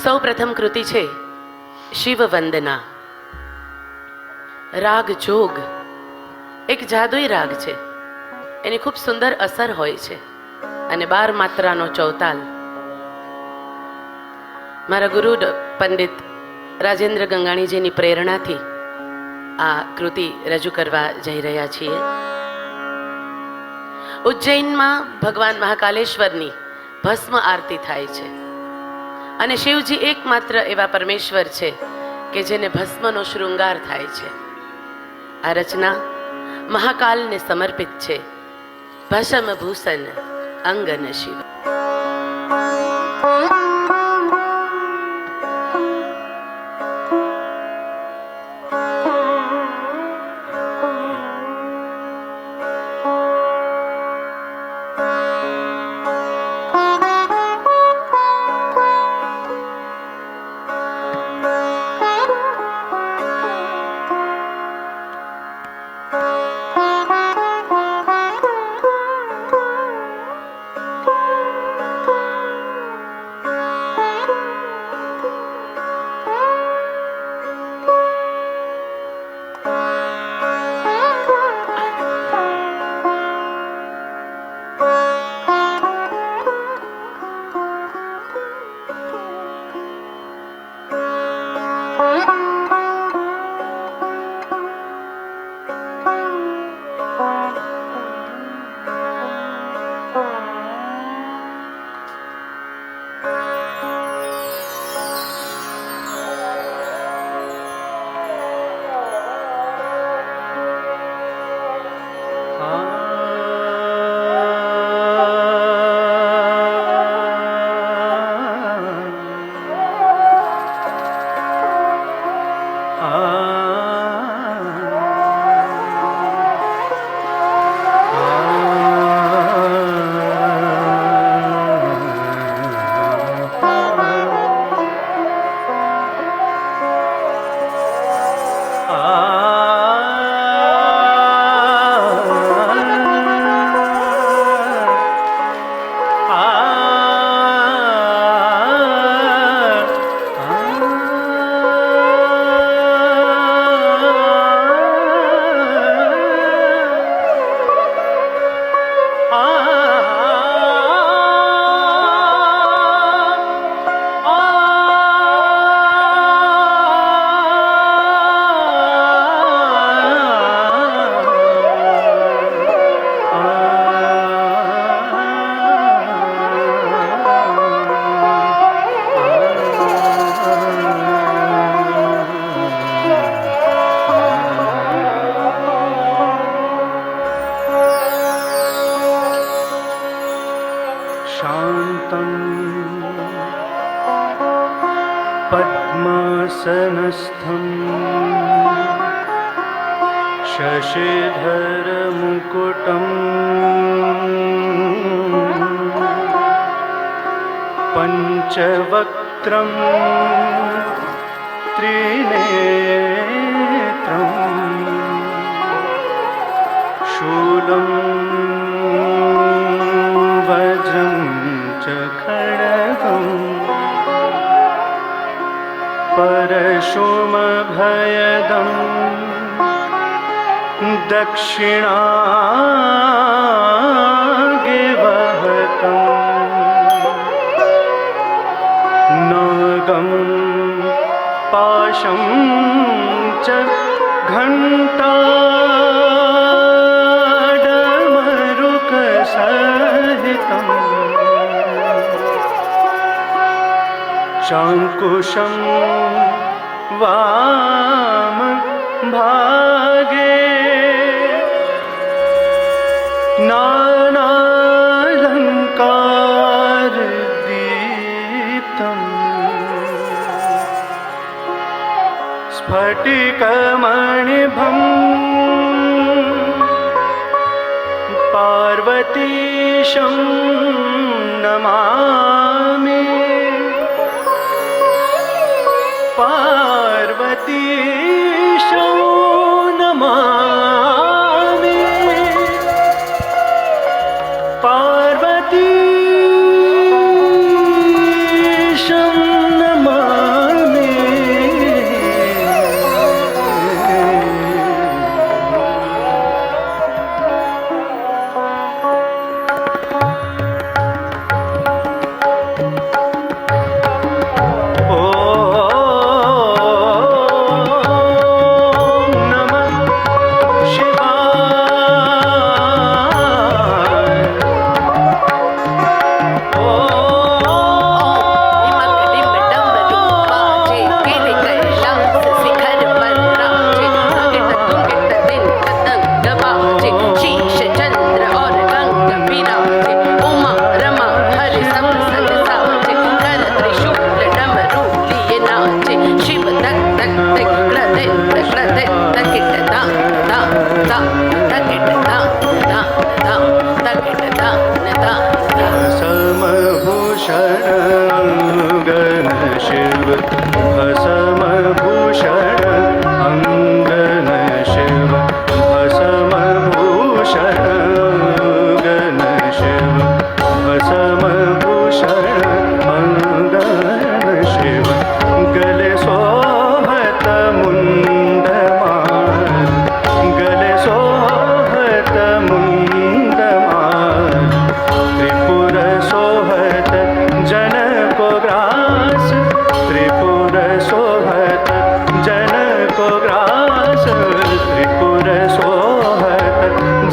સૌ પ્રથમ કૃતિ છે શિવ વંદના. રાગ જોગ એક જાદુઈ રાગ છે. એની ખૂબ સુંદર અસર હોય છે અને 12 માત્રાનો ચૌતાલ. મારા ગુરુ પંડિત રાજેન્દ્ર ગંગાણીજીની પ્રેરણાથી આ કૃતિ રજૂ કરવા જઈ રહ્યા છીએ. ઉજ્જૈનમાં ભગવાન મહાકાલેશ્વરની ભસ્મ આરતી થાય છે અને શિવજી એકમાત્ર એવા પરમેશ્વર છે કે જેને ભસ્મનો શૃંગાર થાય છે. આ રચના મહાકાલને સમર્પિત છે. ભસ્મ ભૂષણ અંગન શિવ. पद्मासनस्थं शशिधरमुकुटं पञ्चवक्त्रं त्रिनेत्रं शूलं वज्रं च खड्गम् परशुमभयदं दक्षिणागिवहतं नागं पाशं च घण्टाडमरुकसहितं चाङ्कुशं वाम भागे नानालङ्कारदीप्तं स्फटिकमणिभं पार्वतीशं नमामि. पार्वतीशं नमामि. पार्वतीशं नमामि.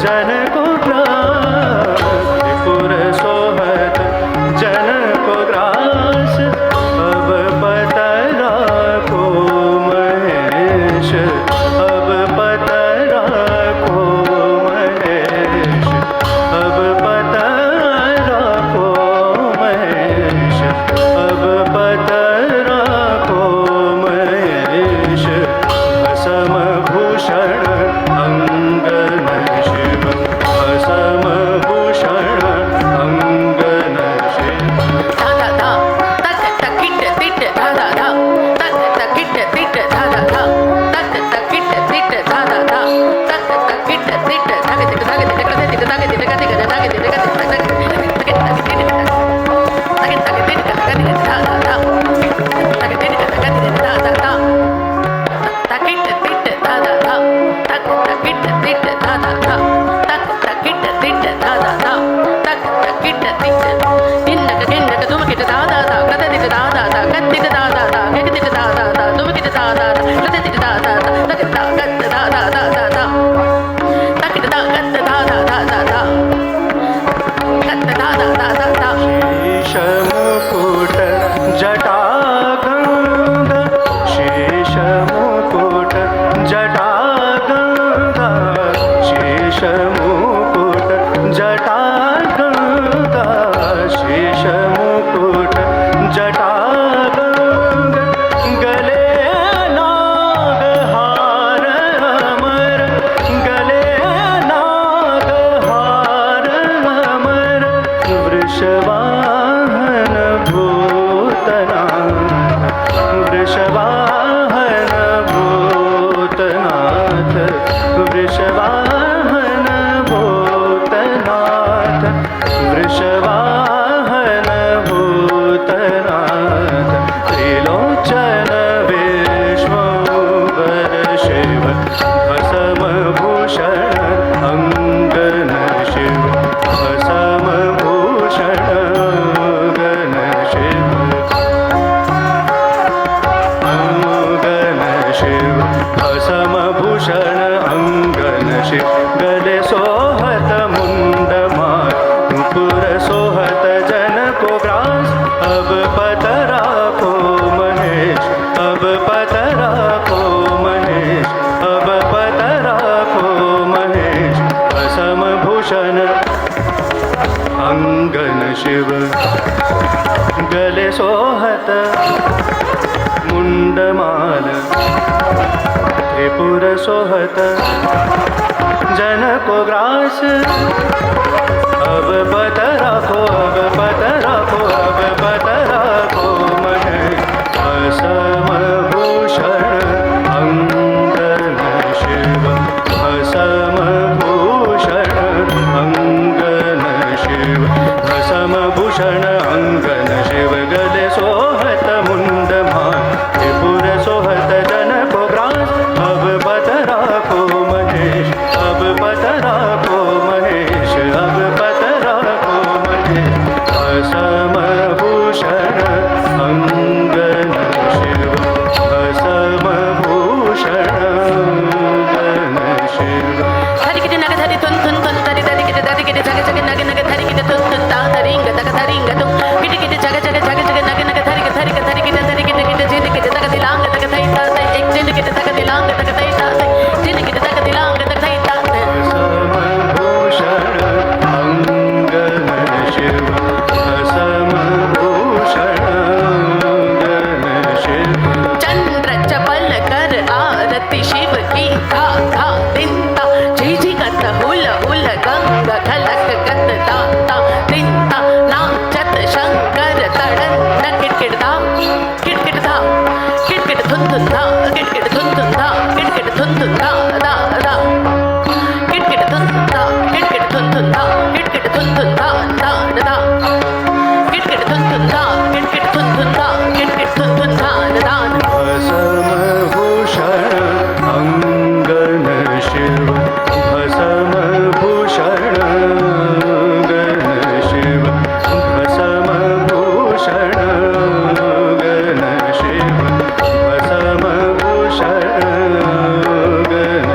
जन को ग्रास त्रिपुर सोहत जन को ग्रास अब पतरा को महेश अब पतरा को महेश अब पतरा को महेश अब पतरा को महेश भसम भूषण अंगन शिव भसम भूषण अंगन शिव धा धा धा तक तक किट तिट धा धा धा तक तक किट तिट धा धा धा तक तक किट तिट धा धा धा तक तक किट तिट धागे तिट धागे तिट धागे तिट धागे तिट धागे तिट धागे तिट धागे शेषमुकुट जटागंगा शेषमुकुट जटागंगा शेषमुकुट जटागंगा शेषमुकुट जटागंगा गले नागहार अमर गले नागहार अमर वृषवाहन भूतनाथ वृषवाहन भूतनाथ वृषवाहन भूतनाथ वृषवाहन भूतनाथ त्रिलोचन विश्वम्भर शिव भसम भूषण अंगन शिव भसम भूषण अंगन शिव अंगन शिव भसम भूषण अंगन शिव गले सोहत मुंडमाल नुपुर सोहत जन को ग्रास अब पतरा को महेश अब पतरा को महेश अब पतरा को महेश भसम भूषण अंगन शिव गले सोहत मुंडमाल त्रिपुर सोहत जन को ग्रास अब पतरा को अब पतरा को अब पतरा को महेश भसम भूषण अंगन शिव भसम भूषण अंगन शिव भसम भूषण अंगन शिव गले सोहत मुंडमाल त्रिपुर सोहत जन को ग्रास अब पतरा को महेश अब पतरा को महेश अब पतरा को महेश भसम भूषण अंगन शिव भसम भूषण अंगन शिव हरि किट नग धरि तुन तुन तुन धरि धरि किट धरि किट जग जग नग नग धरि किट तुन तुन ता धरिंग तक धरिंग तुम किट किट जग जग जग जग नग नग धरि किट धरि किट धरि किट धरि किट किट जिन किट तक दिलांग तक थई ता एक जिन किट तक दिलांग तक थई ता जिन किट तक दिलांग तक थई ता भसम भूषण अंगन शिव भसम भूषण अंगन शिव चंद्र चपल कर आरती शिव की धा धा तिंता झिझी गत हुल हुल गंग खलक गत दाता तिंता नाचत शंकर तड़न किट किट धा किट किट धा किट किट धुन धुन धा किट किट धुन धुन धा किट किट धुन धुन धा धा धा किट किट धुन धुन धा किट किट धुन धुन धा किट किट धुन धुन धा धा धा किट किट धुन धुन धा किट किट धुन धुन धा किट किट धुन धुन धा धा भसम भूषण अंगन शिव भसम भूषण अंगन शिव भसम भूषण अंगन शिव भसम भूषण अंगन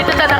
तिथं त्यांना